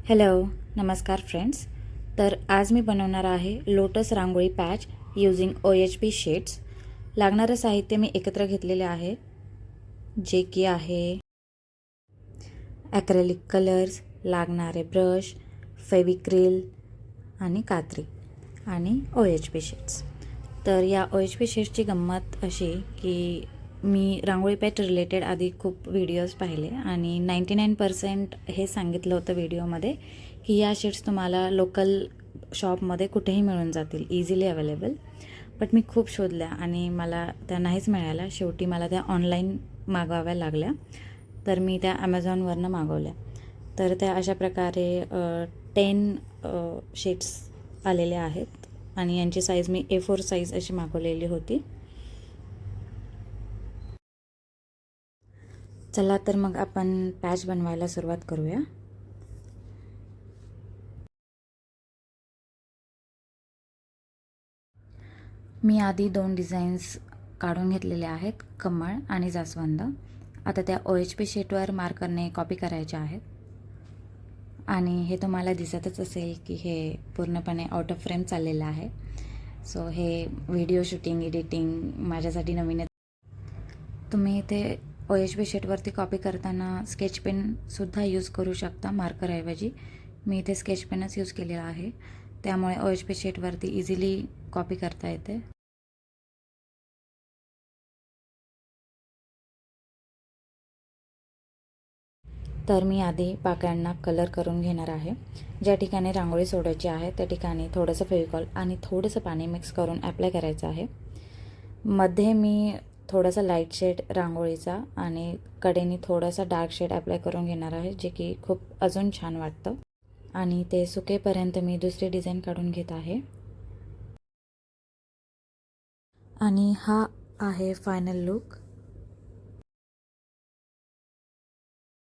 Hello, नमस्कार friends. तर आज मी बनवणार आहे लोटस रांगोळी पॅच यूजिंग OHP शेड्स. लागणारं साहित्य मी एकत्र घेतलेले आहे, जे की आहे ॲक्रेलिक कलर्स, लागणारे ब्रश, फेविक्रिल आणि कात्री आणि OHP शेड्स. तर या OHP शेड्सची गंमत अशी की मी रांगोळी पॅच रिलेटेड आधी खूप व्हिडिओज पाहिले आणि 99% हे सांगितलं होतं व्हिडिओमध्ये की या शेड्स तुम्हाला लोकल शॉपमध्ये कुठेही मिळून जातील, इझिली अवेलेबल. बट मी खूप शोधल्या आणि मला त्या नाहीच मिळाल्या. शेवटी मला त्या ऑनलाईन मागवाव्या लागल्या. तर मी त्या ॲमेझॉनवरनं मागवल्या. तर त्या अशा प्रकारे 10 शेड्स आलेले आहेत आणि यांची साईज मी A4 साईज अशी मागवलेली होती. चला तर मग आपण पॅच बनवायला सुरुवात करूया. मी आधी 2 डिझाईन्स काढून घेतलेले आहेत, कमळ आणि जास्वंद. आता त्या OHP शीटवर मार्करने कॉपी करायच्या आहेत आणि हे तुम्हाला दिसतच असेल की हे पूर्णपणे आउट ऑफ फ्रेम चाललेलं आहे. सो हे व्हिडिओ शूटिंग, एडिटिंग माझ्यासाठी नवीन आहे. तुम्ही इथे OHP शीटवरती कॉपी करताना स्केच पेनसुद्धा यूज करू शकता मार्करऐवजी. मी इथे स्केच पेनच यूज केलेला आहे, त्यामुळे OHP शीटवरती इझिली कॉपी करता येते. तर मी आधी पाकळ्यांना कलर करून घेणार आहे. ज्या ठिकाणी रांगोळी सोडायची आहे त्या ठिकाणी थोडंसं फेविकॉल आणि थोडंसं पाणी मिक्स करून ॲप्लाय करायचं आहे. मध्ये मी थोडासा लाईट शेड रांगोळीचा आणि कडेने थोडासा डार्क शेड ॲप्लाय करून घेणार आहे, जे की खूप अजून छान वाटतं. आणि ते सुकेपर्यंत मी दुसरी डिझाईन काढून घेत आहे. आणि हा आहे फायनल लुक.